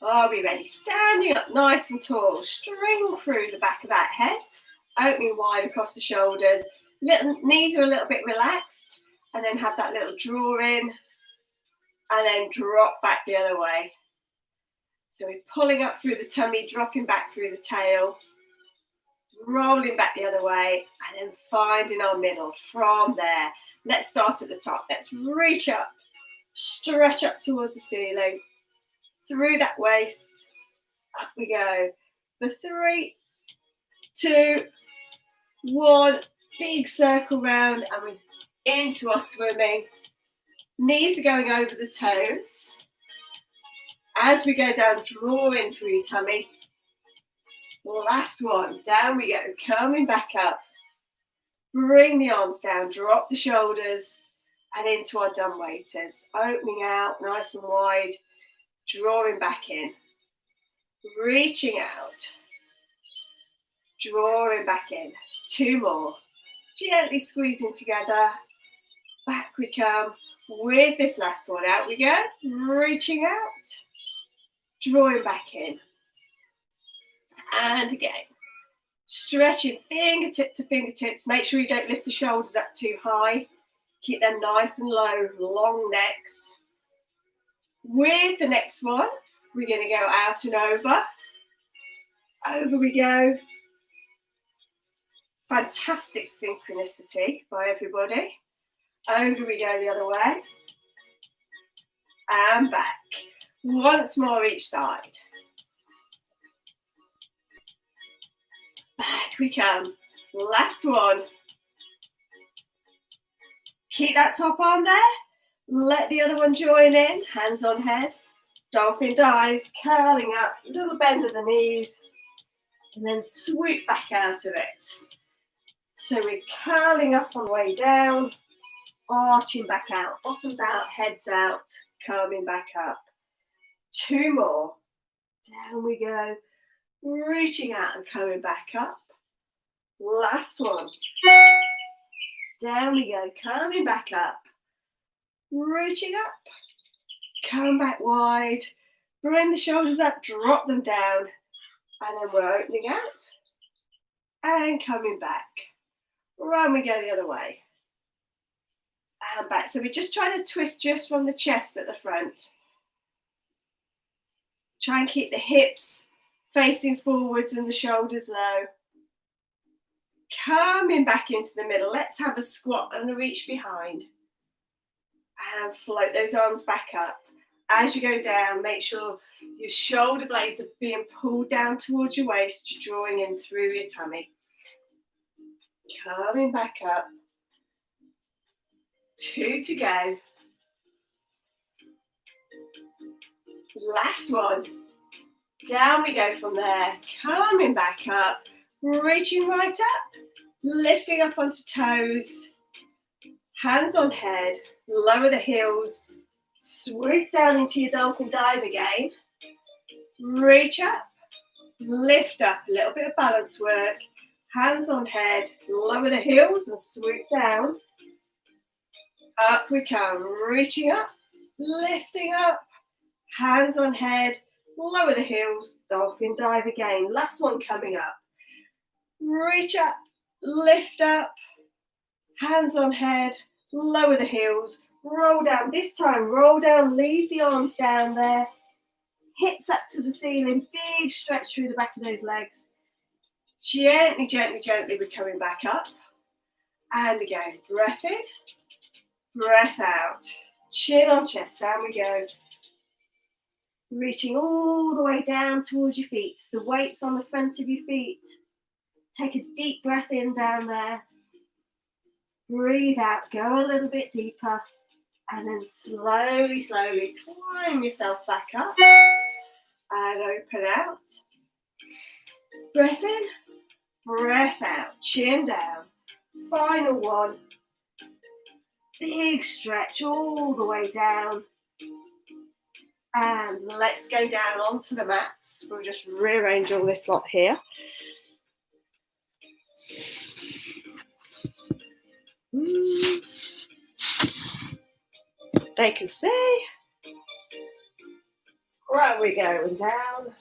Are we ready? Standing up nice and tall, string through the back of that head, opening wide across the shoulders. Knees are a little bit relaxed, and then have that little draw in, and then drop back the other way. So we're pulling up through the tummy, dropping back through the tail, rolling back the other way, and then finding our middle from there. Let's start at the top. Let's reach up, stretch up towards the ceiling, through that waist. Up we go. For 3, 2, 1. Big circle round, and we're into our swimming. Knees are going over the toes. As we go down, draw in through your tummy. Last one. Down we go. Coming back up. Bring the arms down. Drop the shoulders. And into our dumb waiters. Opening out nice and wide. Drawing back in. Reaching out. Drawing back in. 2 more. Gently squeezing together. Back we come. With this last one, out we go. Reaching out. Drawing back in. And again. Stretching fingertip to fingertips. Make sure you don't lift the shoulders up too high. Keep them nice and low. Long necks. With the next one, we're going to go out and over. Over we go. Fantastic synchronicity by everybody. Over we go the other way. And back. Once more each side. Back we come. Last one. Keep that top arm there. Let the other one join in. Hands on head. Dolphin dives. Curling up. Little bend of the knees. And then swoop back out of it. So we're curling up on the way down. Arching back out. Bottoms out. Heads out. Coming back up. 2 more. Down we go. Reaching out and coming back up. Last one. Down we go. Coming back up. Reaching up. Come back wide. Bring the shoulders up. Drop them down. And then we're opening out. And coming back. Round we go the other way. And back. So we're just trying to twist just from the chest at the front. Try and keep the hips facing forwards and the shoulders low. Coming back into the middle. Let's have a squat and a reach behind. And float those arms back up. As you go down, make sure your shoulder blades are being pulled down towards your waist. You're drawing in through your tummy. Coming back up. 2 to go. Last one. Down we go from there. Coming back up. Reaching right up. Lifting up onto toes. Hands on head. Lower the heels. Swoop down into your dolphin dive again. Reach up. Lift up. A little bit of balance work. Hands on head. Lower the heels and swoop down. Up we come. Reaching up. Lifting up. Hands on head. Lower the heels. Dolphin dive again. Last one coming up. Reach up. Lift up. Hands on head. Lower the heels. Roll down. This time, roll down. Leave the arms down there. Hips up to the ceiling. Big stretch through the back of those legs. Gently, gently, gently, we're coming back up. And again, breath in. Breath out. Chin on chest. Down we go. Reaching all the way down towards your feet. The weight's on the front of your feet. Take a deep breath in down there. Breathe out. Go a little bit deeper. And then slowly, slowly climb yourself back up. And open out. Breath in. Breath out. Chin down. Final one. Big stretch all the way down. And let's go down onto the mats. We'll just rearrange all this lot here. They can see. Right, we go and down.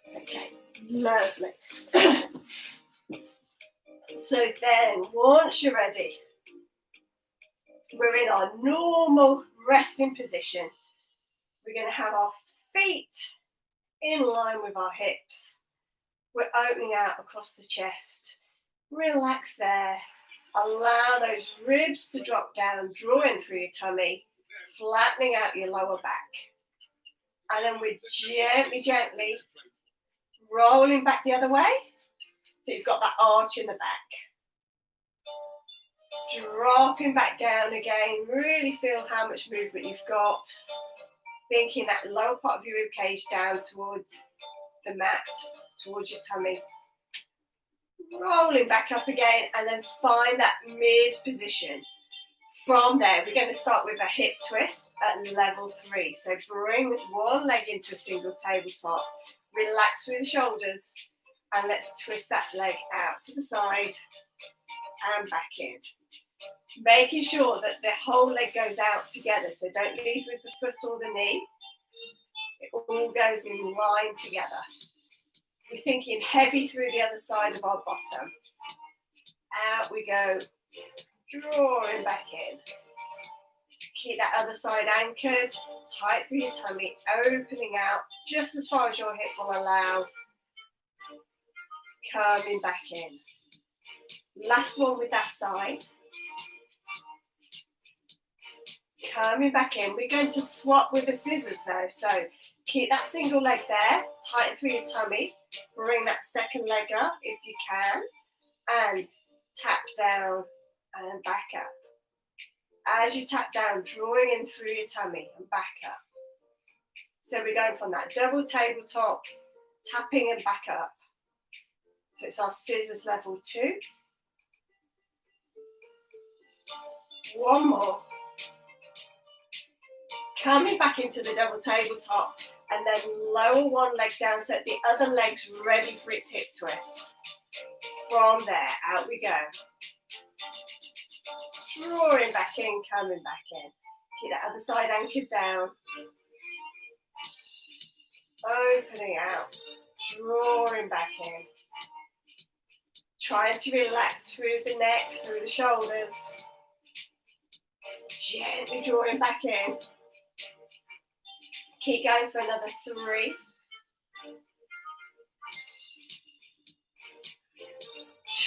It's okay. Lovely. So then, once you're ready, we're in our normal resting position. We're going to have our feet in line with our hips. We're opening out across the chest. Relax there. Allow those ribs to drop down, drawing through your tummy, flattening out your lower back. And then we're gently rolling back the other way. So you've got that arch in the back. Dropping back down again. Really feel how much movement you've got. Thinking that lower part of your rib cage down towards the mat, towards your tummy. Rolling back up again, and then find that mid position. From there, we're going to start with a hip twist at level 3. So bring one leg into a single tabletop. Relax through the shoulders, and let's twist that leg out to the side and back in. Making sure that the whole leg goes out together, so don't leave with the foot or the knee. It all goes in line together. We're thinking heavy through the other side of our bottom. Out we go, drawing back in. Keep that other side anchored, tight through your tummy, opening out just as far as your hip will allow. Curving back in. Last one with that side. Coming back in. We're going to swap with the scissors though. So keep that single leg there, tighten through your tummy. Bring that second leg up if you can. And tap down and back up. As you tap down, drawing in through your tummy and back up. So we're going from that double tabletop, tapping and back up. So it's our scissors level 2. One more. Coming back into the double tabletop, and then lower one leg down so that the other leg's ready for its hip twist. From there, out we go. Drawing back in, coming back in. Keep that other side anchored down. Opening out, drawing back in. Trying to relax through the neck, through the shoulders. Gently drawing back in. Keep going for another 3.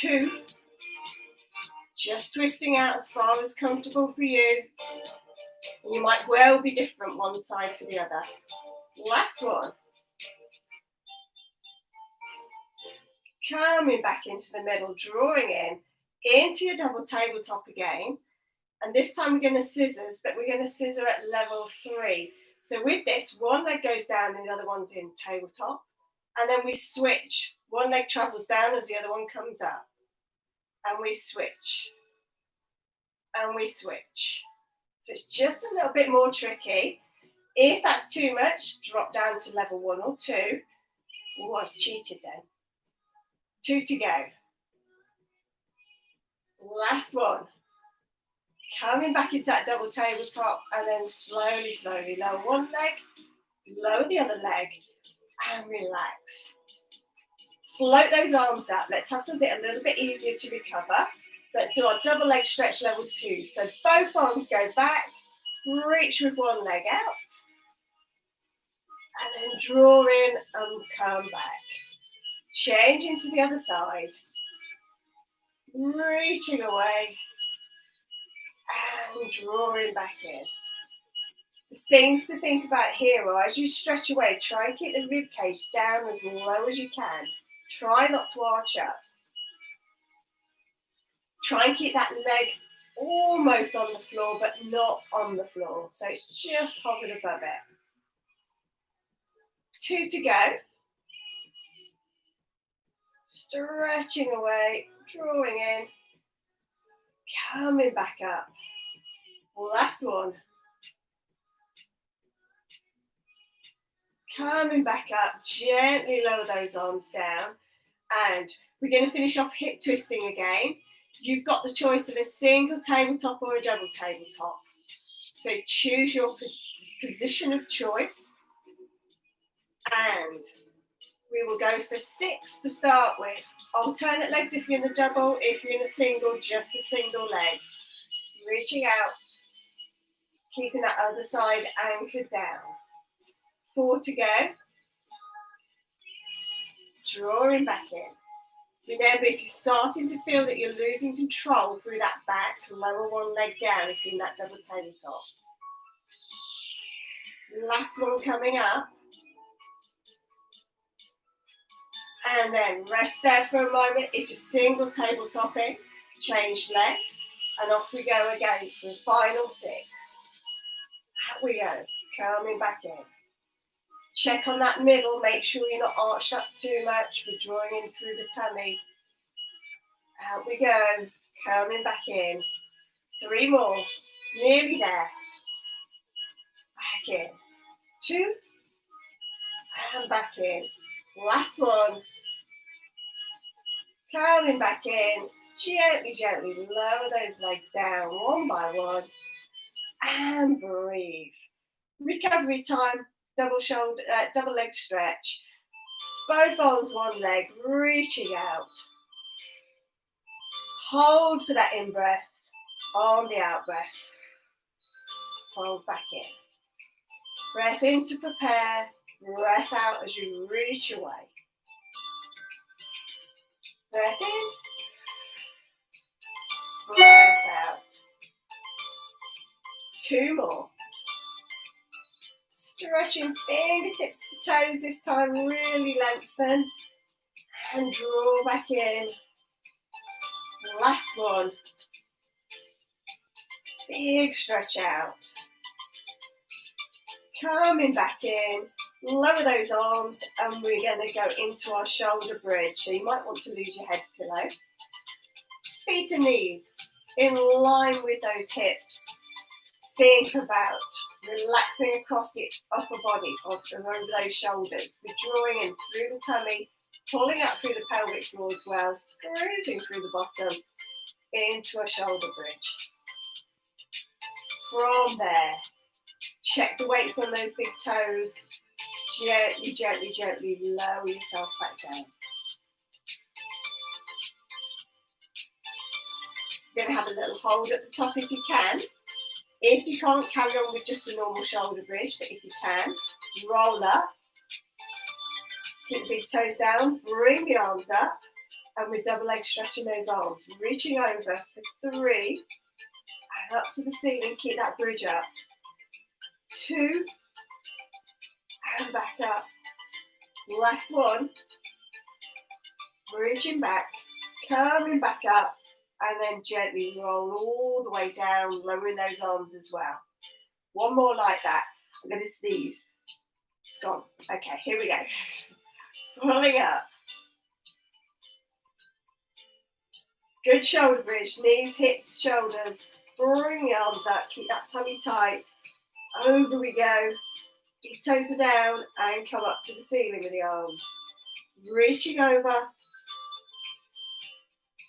2. Just twisting out as far as comfortable for you. You might well be different one side to the other. Last one. Coming back into the middle, drawing in, into your double tabletop again. And this time we're going to scissors, but we're going to scissor at level 3. So with this, one leg goes down and the other one's in tabletop. And then we switch. One leg travels down as the other one comes up. And we switch. And we switch. So it's just a little bit more tricky. If that's too much, drop down to level 1 or 2. Oh, I've cheated then. 2 to go. Last one. Coming back into that double tabletop, and then slowly, slowly lower one leg, lower the other leg, and relax. Float those arms up. Let's have something a little bit easier to recover. Let's do our double leg stretch level 2. So both arms go back, reach with one leg out, and then draw in and come back. Change into the other side, reaching away, and drawing back in. The things to think about here are, as you stretch away, try and keep the rib cage down as low as you can. Try not to arch up. Try and keep that leg almost on the floor, but not on the floor. So it's just hovering above it. 2 to go. Stretching away, drawing in, coming back up. Last one. Coming back up, gently lower those arms down. And we're going to finish off hip twisting again. You've got the choice of a single tabletop or a double tabletop. So choose your position of choice, and we will go for 6 to start with. Alternate legs if you're in the double. If you're in a single, just a single leg. Reaching out, keeping that other side anchored down. 4 to go. Drawing back in. Remember, if you're starting to feel that you're losing control through that back, lower one leg down if you're in that double tabletop. Last one coming up. And then rest there for a moment. If you're single tabletopping, change legs. And off we go again for the final 6. Out we go. Coming back in. Check on that middle. Make sure you're not arched up too much. We're drawing in through the tummy. Out we go. Coming back in. 3 more. Nearly there. Back in. 2. And back in. Last one. Coming back in. Gently, gently lower those legs down one by one. And breathe. Recovery time. Double leg stretch. Both arms, one leg, reaching out. Hold for that in breath. On the out breath. Fold back in. Breath in to prepare. Breath out as you reach away. Breath in. Breath out. 2 more. Stretching fingertips to toes this time, really lengthen. And draw back in. Last one. Big stretch out. Coming back in. Lower those arms and we're going to go into our shoulder bridge. So you might want to lose your head pillow. Feet and knees in line with those hips. Think about relaxing across the upper body over those shoulders. We're drawing in through the tummy, pulling up through the pelvic floor as well, squeezing through the bottom into a shoulder bridge. From there, check the weights on those big toes. Gently, gently, gently lower yourself back down. You're going to have a little hold at the top if you can. If you can't, carry on with just a normal shoulder bridge, but if you can, roll up. Keep the big toes down, bring the arms up, and we're double leg stretching those arms. Reaching over for 3, and up to the ceiling, keep that bridge up. 2, and back up. Last one. Bridging back, coming back up, and then gently roll all the way down, lowering those arms as well. One more like that. I'm going to sneeze. It's gone. Okay, here we go. Pulling up. Good shoulder bridge. Knees, hips, shoulders. Bring the arms up. Keep that tummy tight. Over we go. Big toes are down and come up to the ceiling with the arms. Reaching over.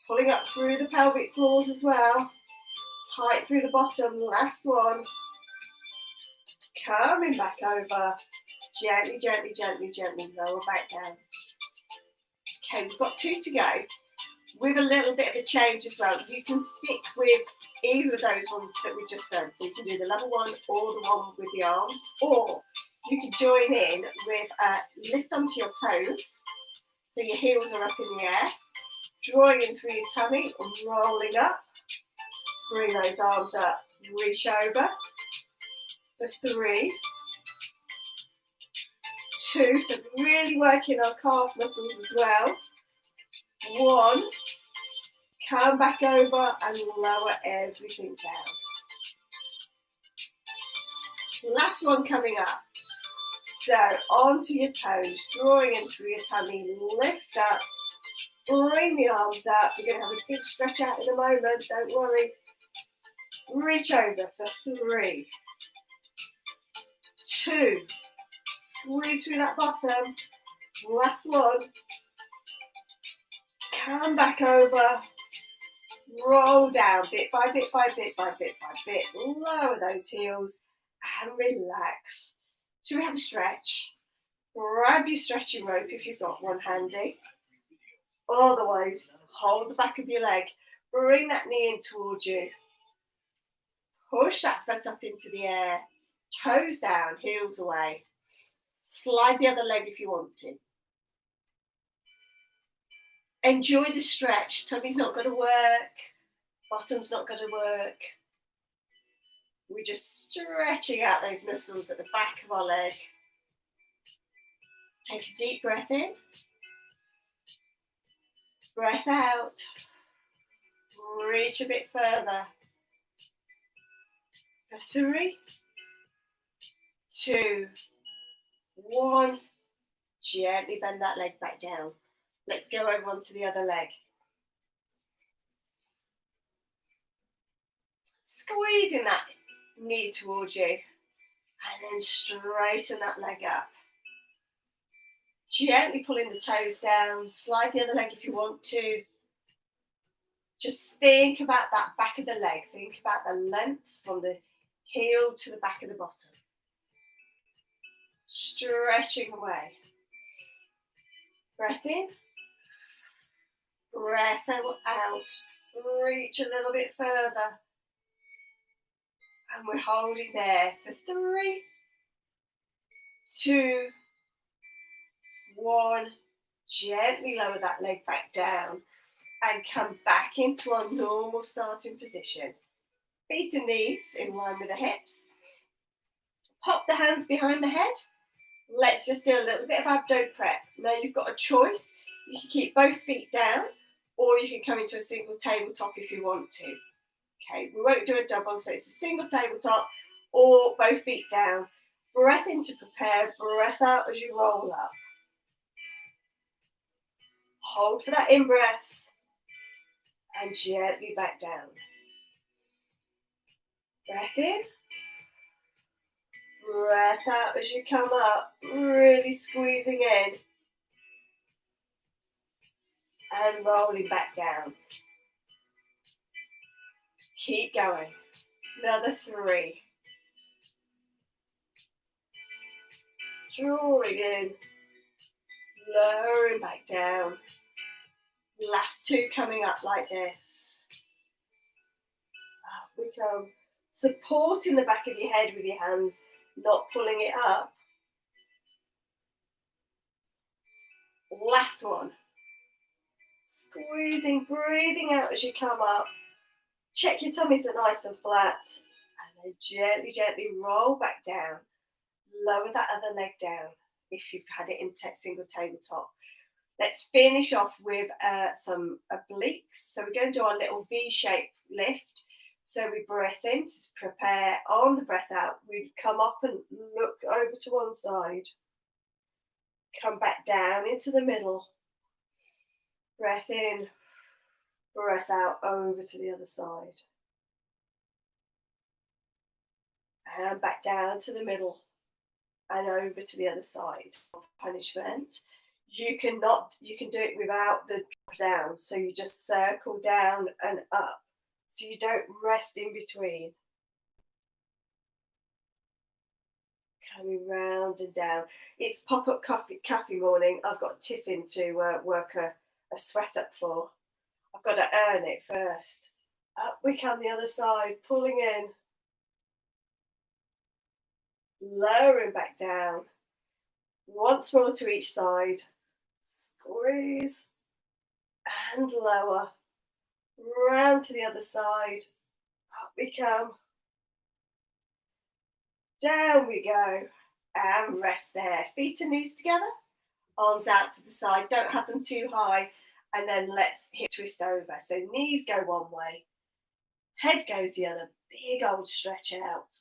Pulling up through the pelvic floors as well. Tight through the bottom. Last one. Coming back over. Gently, gently, gently, gently lower back down. Okay, we've got 2 to go. With a little bit of a change as well. You can stick with either of those ones that we've just done. So you can do the level one or the one with the arms. Or you can join in with lift onto your toes. So your heels are up in the air. Drawing in through your tummy and rolling up. Bring those arms up. Reach over. For 3. 2. So really working our calf muscles as well. 1. Come back over and lower everything down. Last one coming up. So onto your toes, drawing in through your tummy, lift up, bring the arms up. You're going to have a big stretch out in a moment, don't worry. Reach over for 3, 2, squeeze through that bottom. Last one. Come back over. Roll down bit by bit by bit by bit by bit. Lower those heels and relax. Should we have a stretch? Grab your stretching rope if you've got one handy. Otherwise, hold the back of your leg. Bring that knee in towards you. Push that foot up into the air. Toes down, heels away. Slide the other leg if you want to. Enjoy the stretch. Tummy's not going to work. Bottom's not going to work. We're just stretching out those muscles at the back of our leg. Take a deep breath in. Breath out. Reach a bit further. For 3, 2, 1. Gently bend that leg back down. Let's go over onto the other leg. Squeezing that knee towards you. And then straighten that leg up. Gently pulling the toes down. Slide the other leg if you want to. Just think about that back of the leg. Think about the length from the heel to the back of the bottom. Stretching away. Breath in. Breath out. Reach a little bit further. And we're holding there for 3, 2, 1. Gently lower that leg back down and come back into our normal starting position. Feet and knees in line with the hips. Pop the hands behind the head. Let's just do a little bit of abdo prep. Now you've got a choice. You can keep both feet down or you can come into a single tabletop if you want to. Okay, we won't do a double, so it's a single tabletop or both feet down. Breath in to prepare, breath out as you roll up. Hold for that in-breath and gently back down. Breath in. Breath out as you come up, really squeezing in. And rolling back down. Keep going. Another 3. Drawing in. Lowering back down. Last 2 coming up like this. Up we come. Supporting the back of your head with your hands, not pulling it up. Last one. Squeezing, breathing out as you come up. Check your tummies are nice and flat. And then gently, gently roll back down. Lower that other leg down if you've had it in single tabletop. Let's finish off with some obliques. So we're going to do our little V-shaped lift. So we breath in to prepare. On the breath out, we come up and look over to one side. Come back down into the middle. Breath in, breath out over to the other side. And back down to the middle and over to the other side. Punishment. You can do it without the drop down. So you just circle down and up. So you don't rest in between. Coming round and down. It's pop-up coffee morning. I've got Tiffin to work a sweat up for. I've got to earn it first. Up we come the other side, pulling in. Lowering back down. Once more to each side. Squeeze. And lower. Round to the other side. Up we come. Down we go. And rest there. Feet and knees together. Arms out to the side. Don't have them too high. And then let's hip twist over. So knees go one way. Head goes the other. Big old stretch out.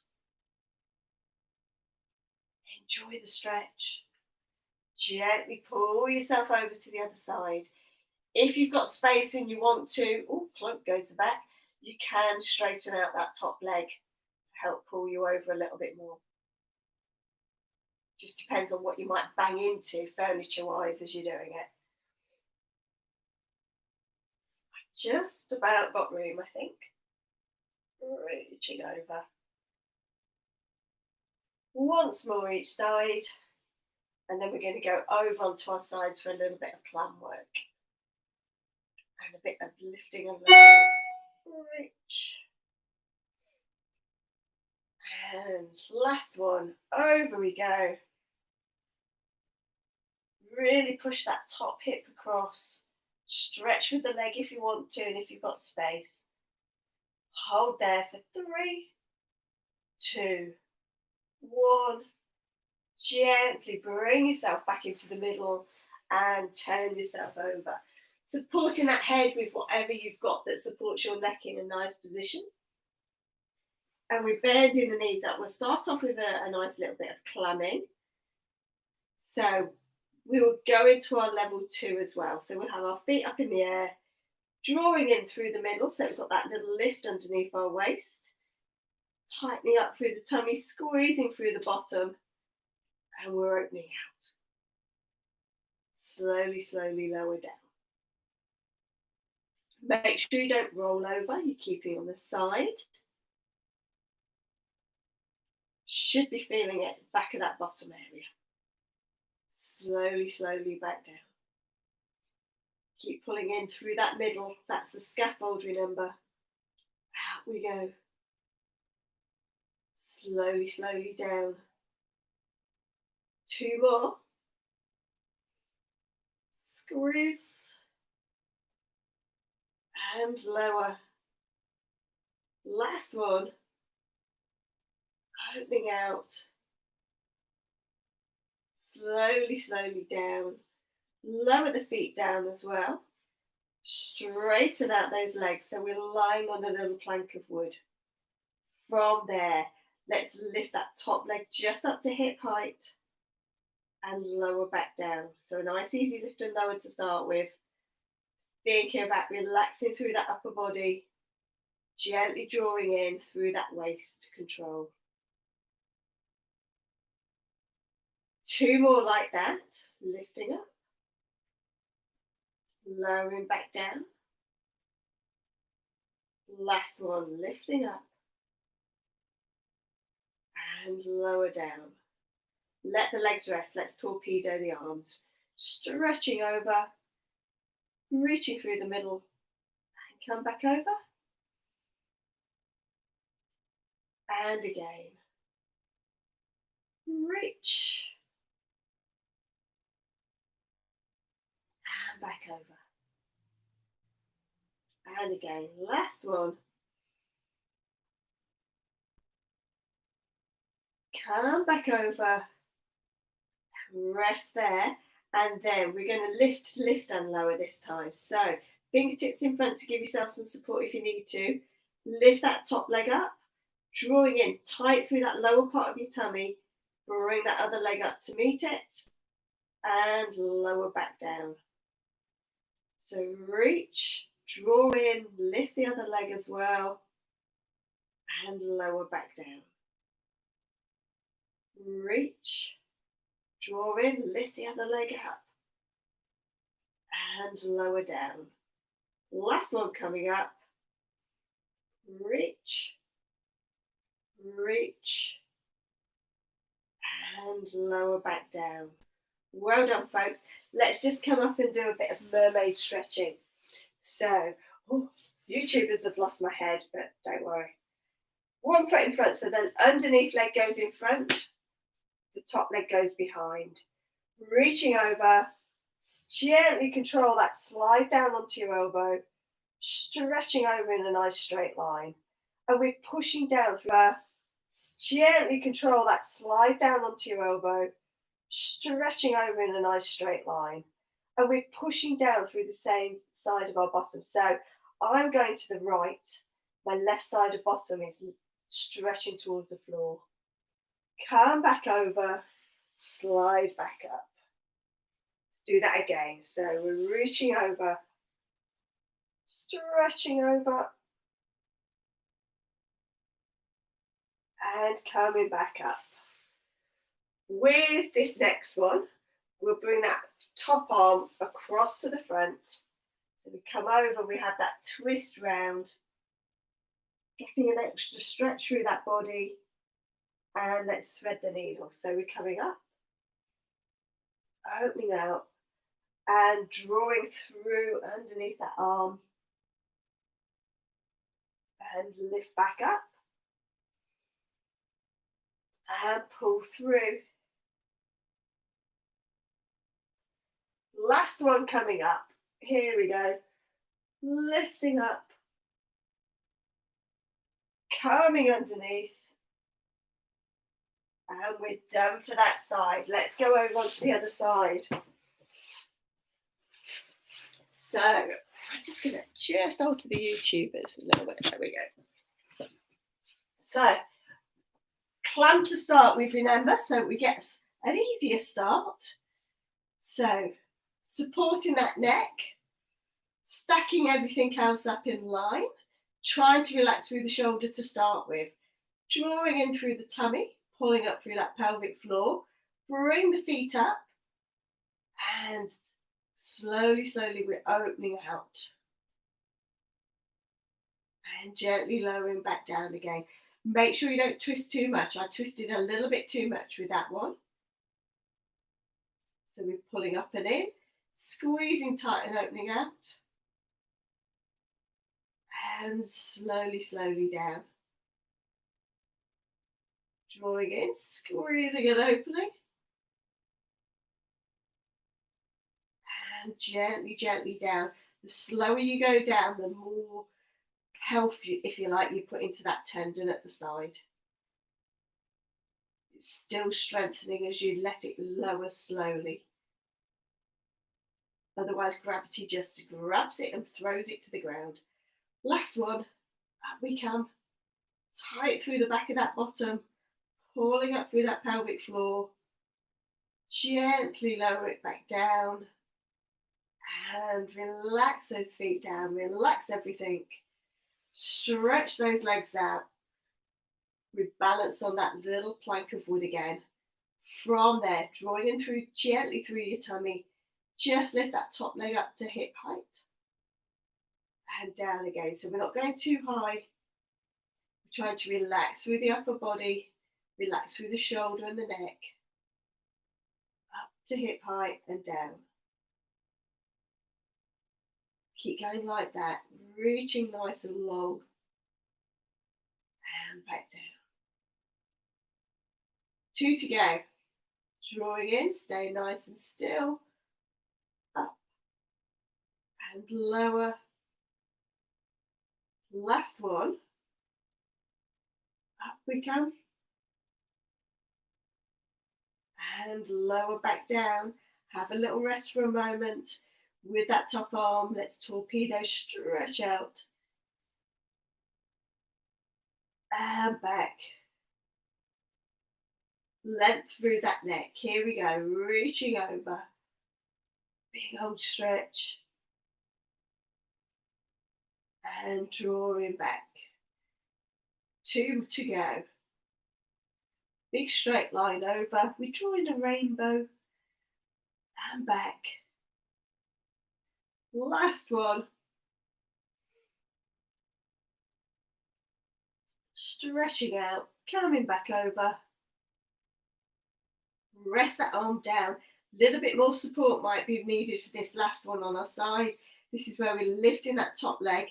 Enjoy the stretch. Gently pull yourself over to the other side. If you've got space and you want to, plunk goes the back, you can straighten out that top leg to help pull you over a little bit more. Just depends on what you might bang into furniture-wise as you're doing it. Just about got room, I think. Reaching over. Once more each side. And then we're going to go over onto our sides for a little bit of clam work. And a bit of lifting and lowering. Reach. And last one. Over we go. Really push that top hip across. Stretch with the leg if you want to and if you've got space. Hold there for 3, 2, 1. Gently bring yourself back into the middle and turn yourself over. Supporting that head with whatever you've got that supports your neck in a nice position. And we're bending the knees up. We'll start off with a nice little bit of clamming. So we will go into our level 2 as well. So we'll have our feet up in the air, drawing in through the middle. So we've got that little lift underneath our waist. Tightening up through the tummy, squeezing through the bottom. And we're opening out. Slowly, slowly lower down. Make sure you don't roll over. You're keeping on the side. Should be feeling it back of that bottom area. Slowly, slowly back down. Keep pulling in through that middle. That's the scaffold, remember. Out we go. Slowly, slowly down. 2 more. Squeeze. And lower. Last one. Opening out. Slowly, slowly down. Lower the feet down as well. Straighten out those legs. So we're lying on a little plank of wood. From there, let's lift that top leg just up to hip height. And lower back down. So a nice easy lift and lower to start with. Thinking about relaxing through that upper body. Gently drawing in through that waist control. 2 more like that. Lifting up. Lowering back down. Last one, lifting up. And lower down. Let the legs rest. Let's torpedo the arms. Stretching over. Reaching through the middle. And come back over. And again. Reach. And back over. And again. Last one. Come back over. Rest there. And then we're going to lift and lower this time. So fingertips in front to give yourself some support if you need to. Lift that top leg up. Drawing in tight through that lower part of your tummy. Bring that other leg up to meet it. And lower back down. So reach, draw in, lift the other leg as well. And lower back down. Reach, draw in, lift the other leg up. And lower down. Last one coming up. Reach, reach, and lower back down. Well done, folks. Let's just come up and do a bit of mermaid stretching. So, YouTubers have lost my head, but don't worry. 1 foot in front, so then underneath leg goes in front, the top leg goes behind. Reaching over, gently control that slide down onto your elbow, stretching over in a nice straight line. And we're pushing down through gently control that slide down onto your elbow, stretching over in a nice straight line. And we're pushing down through the same side of our bottom. So I'm going to the right. My left side of bottom is stretching towards the floor. Come back over, slide back up. Let's do that again. So we're reaching over, stretching over, and coming back up. With this next one, we'll bring that top arm across to the front. So we come over, we have that twist round, getting an extra stretch through that body, and let's thread the needle. So we're coming up, opening out, and drawing through underneath that arm, and lift back up, and pull through. Last one coming up. Here we go. Lifting up, coming underneath, and we're done for that side. Let's go over onto the other side. So I'm just going to alter the YouTubers a little bit. There we go. So clamp to start with, remember, so we get an easier start. So supporting that neck, stacking everything else up in line, trying to relax through the shoulder to start with, drawing in through the tummy, pulling up through that pelvic floor, bring the feet up, and slowly, slowly we're opening out. And gently lowering back down again. Make sure you don't twist too much. I twisted a little bit too much with that one. So we're pulling up and in, squeezing tight and opening out. And slowly, slowly down. Drawing in, squeezing and opening. And gently, gently down. The slower you go down, the more health, if you like, you put into that tendon at the side. It's still strengthening as you let it lower slowly. Otherwise, gravity just grabs it and throws it to the ground. Last one, up we come. Tight through the back of that bottom, pulling up through that pelvic floor. Gently lower it back down. And relax those feet down, relax everything. Stretch those legs out. We balance on that little plank of wood again. From there, drawing in through gently through your tummy. Just lift that top leg up to hip height. And down again. So we're not going too high. We're trying to relax through the upper body, relax through the shoulder and the neck. Up to hip height and down. Keep going like that, reaching nice and long. And back down. 2 to go. Drawing in, stay nice and still. Up. And lower. Last one. Up we come. And lower back down. Have a little rest for a moment. With that top arm, let's torpedo, stretch out. And back. Length through that neck. Here we go, reaching over. Big old stretch. And drawing back. 2 to go. Big straight line over. We draw in a rainbow. And back. Last one. Stretching out, coming back over. Rest that arm down. A little bit more support might be needed for this last one on our side. This is where we're lifting that top leg.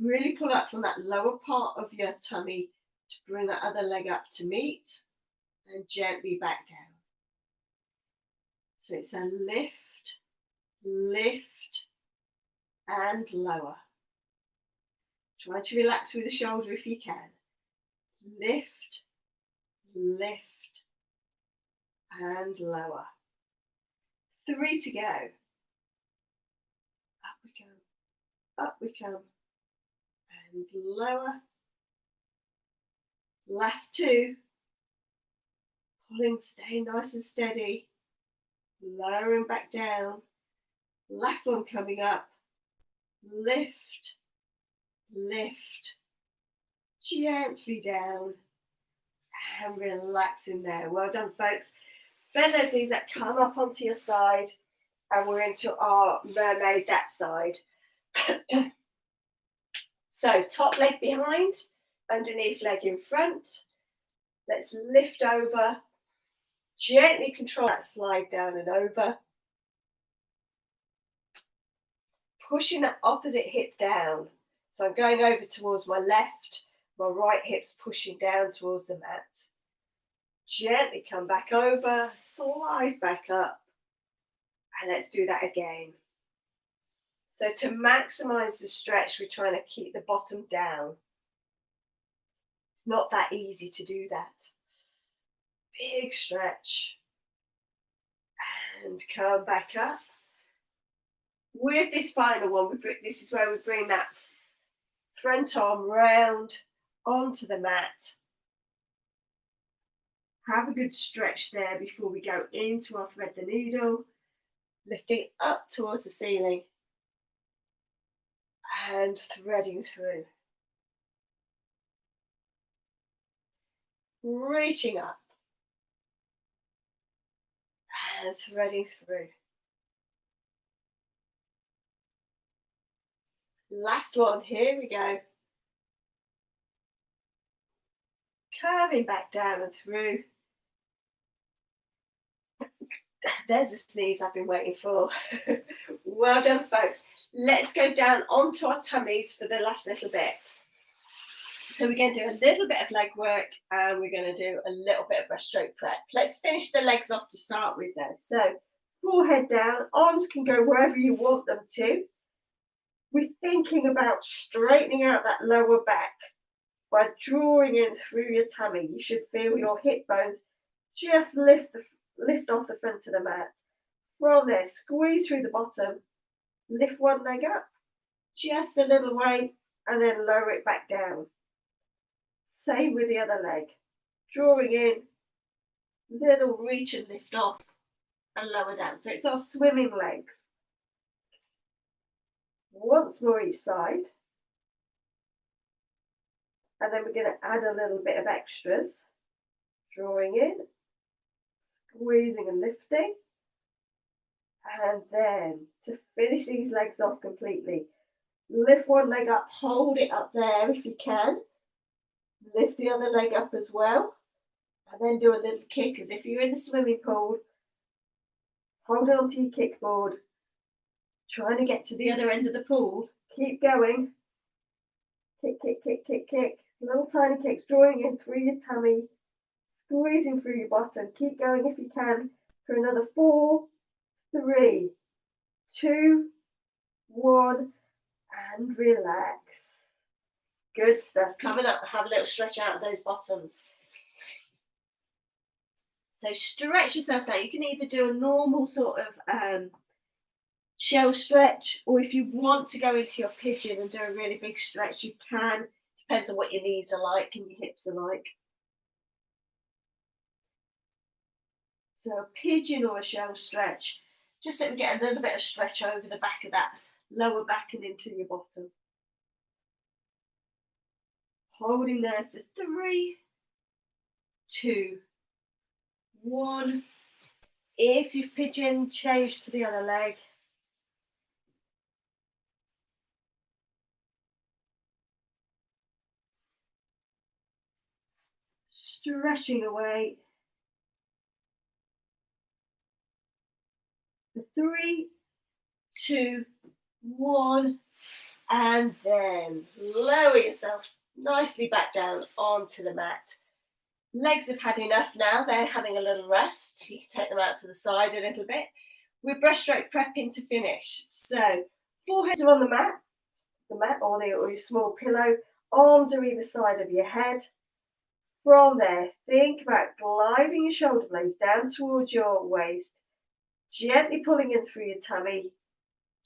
Really pull up from that lower part of your tummy to bring that other leg up to meet. And gently back down. So it's a lift, lift, and lower. Try to relax through the shoulder if you can. Lift, lift, and lower. 3 to go. Up we come, up we come, and lower. Last 2. Pulling, staying nice and steady. Lowering back down. Last one coming up. Lift, lift, gently down, and relax in there. Well done, folks. Bend those knees that come up onto your side, and we're into our mermaid that side. So top leg behind, underneath leg in front. Let's lift over, gently control that slide down and over. Pushing that opposite hip down. So I'm going over towards my left, my right hip's pushing down towards the mat. Gently come back over, slide back up, and let's do that again. So to maximize the stretch, we're trying to keep the bottom down. It's not that easy to do that. Big stretch. And come back up. With this final one, this is where we bring that front arm round onto the mat. Have a good stretch there before we go into our thread the needle, lifting up towards the ceiling and threading through. Reaching up and threading through. Last one, here we go. Curving back down and through. There's a sneeze I've been waiting for. Well done, folks. Let's go down onto our tummies for the last little bit. So we're going to do a little bit of leg work and we're going to do a little bit of breaststroke prep. Let's finish the legs off to start with though. So forehead down, arms can go wherever you want them to. We're thinking about straightening out that lower back by drawing in through your tummy. You should feel your hip bones just lift off the front of the mat. From there, squeeze through the bottom, lift one leg up, just a little way, and then lower it back down. Same with the other leg. Drawing in, little reach and lift off, and lower down. So it's our swimming legs. Once more each side. And then we're going to add a little bit of extras. Drawing in, squeezing and lifting. And then to finish these legs off completely, lift one leg up, hold it up there if you can. Lift the other leg up as well. And then do a little kick as if you're in the swimming pool. Hold on to your kickboard. Trying to get to the other end of the pool. Keep going. Kick, kick, kick, kick, kick. Little tiny kicks, drawing in through your tummy, squeezing through your bottom. Keep going if you can for another 4, 3, 2, 1, and relax. Good stuff. Coming up, have a little stretch out of those bottoms. So stretch yourself down. You can either do a normal sort of shell stretch, or if you want to go into your pigeon and do a really big stretch, you can. Depends on what your knees are like and your hips are like. So a pigeon or a shell stretch, just so we get a little bit of stretch over the back of that lower back and into your bottom. Holding there for 3, 2, 1. If you've pigeon, change to the other leg. Stretching away. 3, 2, 1, and then lower yourself nicely back down onto the mat. Legs have had enough now, they're having a little rest. You can take them out to the side a little bit. We're breaststroke prepping to finish. So foreheads are on the mat or your small pillow. Arms are either side of your head. From there, think about gliding your shoulder blades down towards your waist, gently pulling in through your tummy,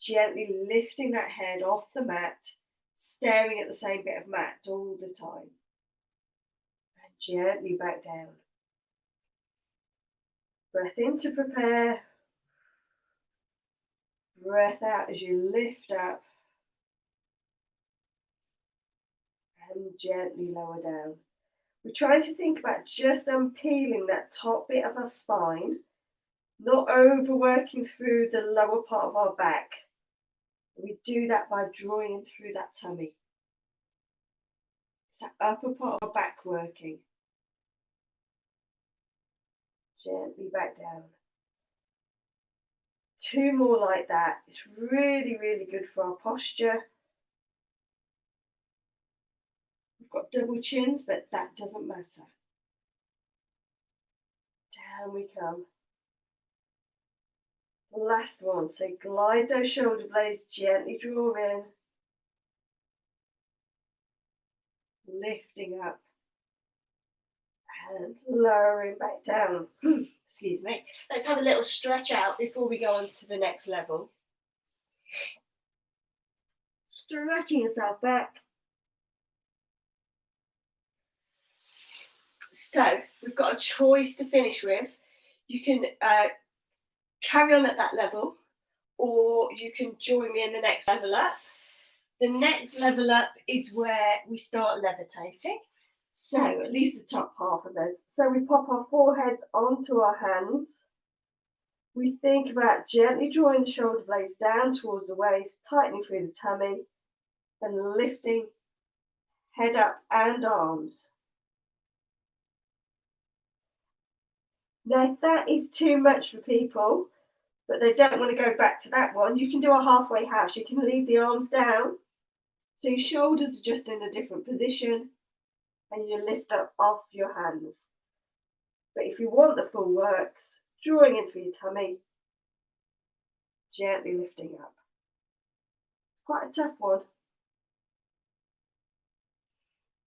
gently lifting that head off the mat, staring at the same bit of mat all the time. And gently back down. Breath in to prepare. Breath out as you lift up. And gently lower down. We're trying to think about just unpeeling that top bit of our spine, not overworking through the lower part of our back. We do that by drawing in through that tummy. It's that upper part of our back working. Gently back down. 2 more like that. It's really, really good for our posture. We've got double chins, but that doesn't matter. Down we come. Last one. So glide those shoulder blades, gently draw in. Lifting up. And lowering back down. Excuse me. Let's have a little stretch out before we go on to the next level. Stretching yourself back. So we've got a choice to finish with. You can carry on at that level, or you can join me in the next level up. The next level up is where we start levitating. So at least the top half of us. So we pop our foreheads onto our hands. We think about gently drawing the shoulder blades down towards the waist, tightening through the tummy, and lifting head up and arms. Now, if that is too much for people, but they don't want to go back to that one, you can do a halfway house. You can leave the arms down, so your shoulders are just in a different position, and you lift up off your hands. But if you want the full works, drawing in through your tummy, gently lifting up. Quite a tough one.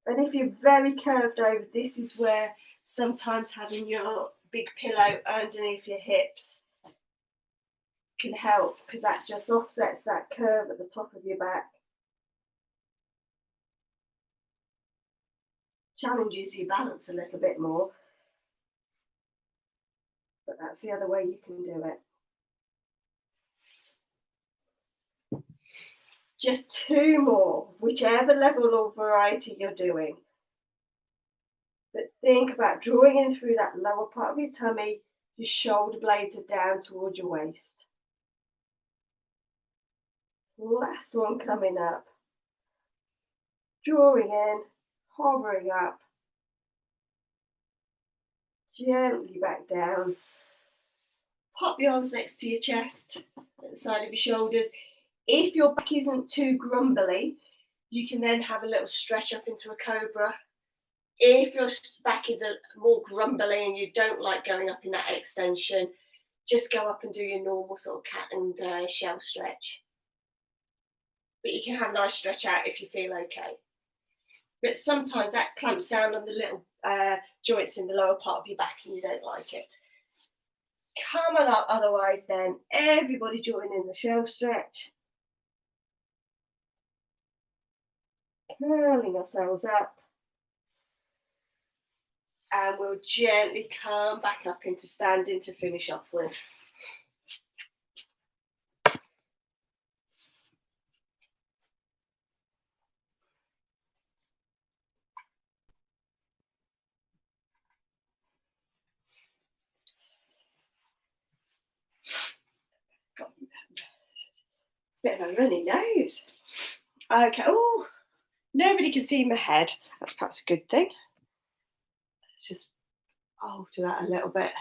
And if you're very curved over, this is where sometimes having your big pillow underneath your hips can help, because that just offsets that curve at the top of your back. Challenges your balance a little bit more, but that's the other way you can do it. Just 2 more, whichever level or variety you're doing. But think about drawing in through that lower part of your tummy. Your shoulder blades are down towards your waist. Last one coming up. Drawing in, hovering up. Gently back down. Pop your arms next to your chest, at the side of your shoulders. If your back isn't too grumbly, you can then have a little stretch up into a cobra. If your back is more grumbly and you don't like going up in that extension, just go up and do your normal sort of cat and shell stretch. But you can have a nice stretch out if you feel okay. But sometimes that clamps down on the little joints in the lower part of your back and you don't like it. Come on up, otherwise then everybody join in the shell stretch. Curling ourselves up. And we'll gently come back up into standing to finish off with. Got a bit of a runny nose. Okay, oh, nobody can see my head. That's perhaps a good thing. Let's just alter that a little bit.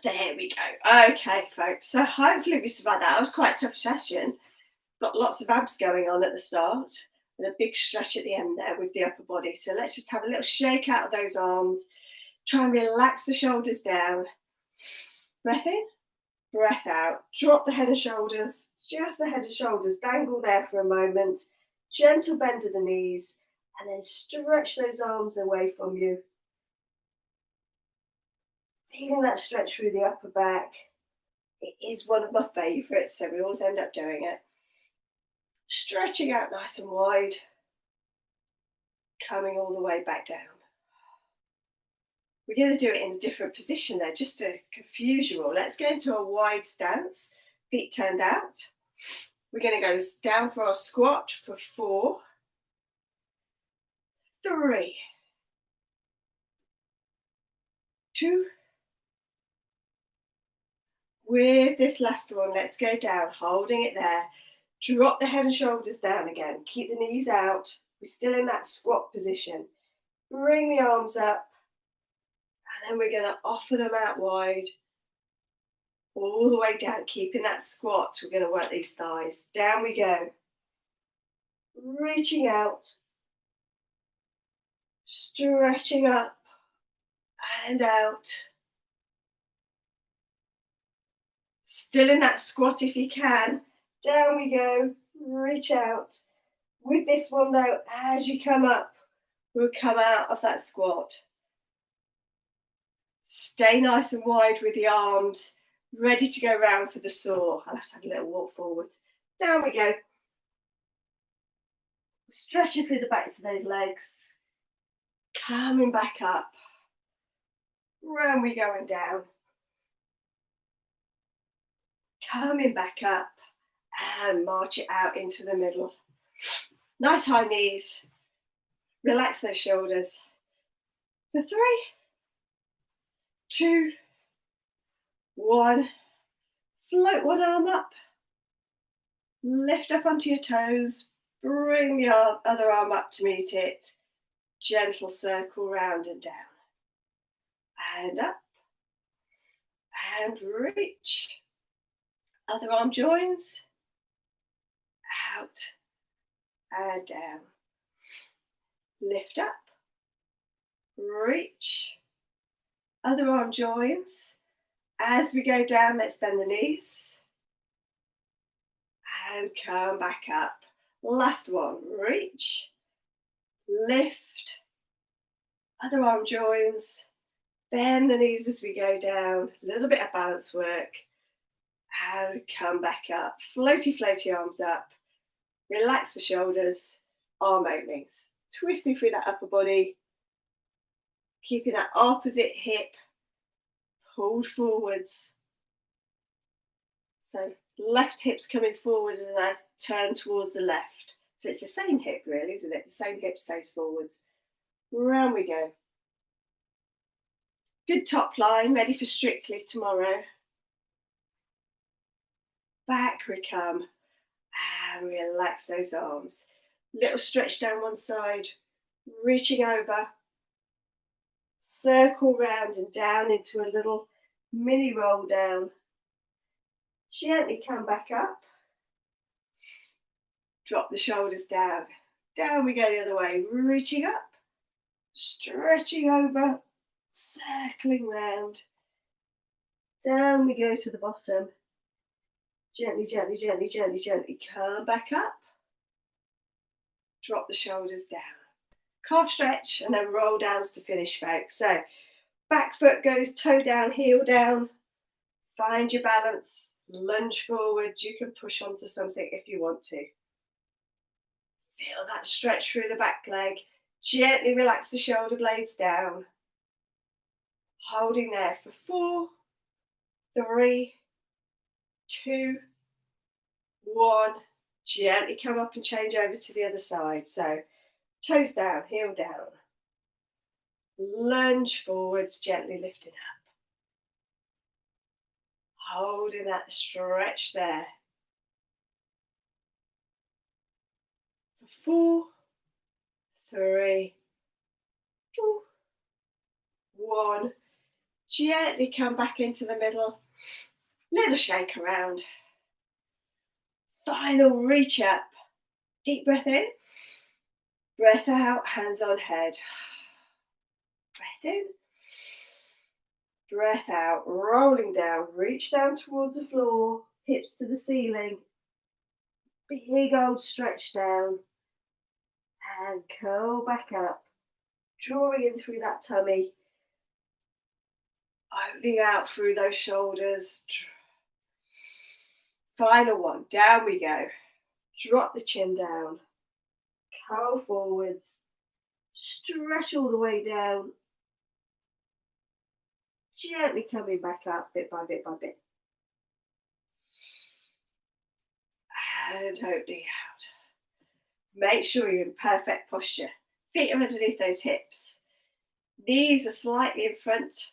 There we go. Okay, folks. So hopefully we survived that. It was quite a tough session. Got lots of abs going on at the start and a big stretch at the end there with the upper body. So let's just have a little shake out of those arms. Try and relax the shoulders down. Breath in, breath out. Drop the head and shoulders, just the head and shoulders. Dangle there for a moment. Gentle bend of the knees, and then stretch those arms away from you. Feeling that stretch through the upper back. It is one of my favourites, so we always end up doing it. Stretching out nice and wide. Coming all the way back down. We're going to do it in a different position there, just to confuse you all. Let's go into a wide stance, feet turned out. We're going to go down for our squat for 4, 3, 2, With this last one, let's go down, holding it there. Drop the head and shoulders down again. Keep the knees out. We're still in that squat position. Bring the arms up, and then we're going to offer them out wide, all the way down, keeping that squat. We're going to work these thighs. Down we go. Reaching out, stretching up and out. Still in that squat if you can. Down we go, reach out. With this one though, as you come up, we'll come out of that squat. Stay nice and wide with the arms, ready to go round for the saw. I'll have to have a little walk forward. Down we go. Stretching through the backs of those legs. Coming back up. Round we go and down. Coming back up and march it out into the middle. Nice high knees. Relax those shoulders. For 3, 2, 1. Float one arm up. Lift up onto your toes. Bring the other arm up to meet it. Gentle circle round and down. And up. And reach. Other arm joins. Out. And down. Lift up. Reach. Other arm joins. As we go down, let's bend the knees. And come back up. Last one. Reach. Lift. Other arm joins. Bend the knees as we go down. A little bit of balance work. And come back up. Floaty, floaty arms up. Relax the shoulders. Arm openings. Twisting through that upper body. Keeping that opposite hip pulled forwards. So left hip's coming forward as I turn towards the left. So it's the same hip really, isn't it? The same hip stays forwards. Round we go. Good top line, ready for Strictly tomorrow. Back we come. And relax those arms. Little stretch down one side. Reaching over. Circle round and down into a little mini roll down. Gently come back up. Drop the shoulders down. Down we go the other way. Reaching up. Stretching over. Circling round. Down we go to the bottom. Gently, gently, gently, gently, gently. Come back up. Drop the shoulders down. Calf stretch and then roll downs to finish, folks. So back foot goes toe down, heel down. Find your balance. Lunge forward. You can push onto something if you want to. Feel that stretch through the back leg. Gently relax the shoulder blades down. Holding there for 4, 3, 2, 1. Gently come up and change over to the other side. So toes down, heel down. Lunge forwards, gently lifting up. Holding that stretch there. For 4, 3, 2, 1. Gently come back into the middle. Little shake around. Final reach up. Deep breath in. Breath out, hands on head. Breath in. Breath out, rolling down. Reach down towards the floor. Hips to the ceiling. Big old stretch down. And curl back up. Drawing in through that tummy. Opening out through those shoulders. Final one. Down we go. Drop the chin down. Curl forwards. Stretch all the way down. Gently coming back up bit by bit by bit. And opening out. Make sure you're in perfect posture. Feet are underneath those hips. Knees are slightly in front.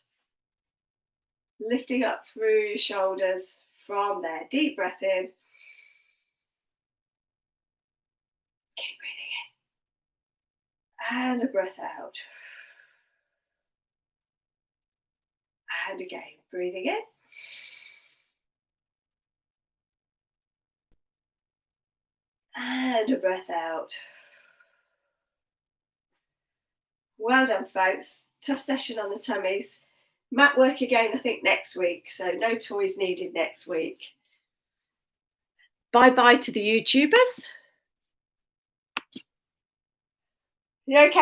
lifting up through your shoulders from there. Deep breath in. Keep breathing in. And a breath out. And again, breathing in. And a breath out. Well done, folks. Tough session on the tummies. Mat work again, I think, next week. So no toys needed next week. Bye-bye to the YouTubers. You okay?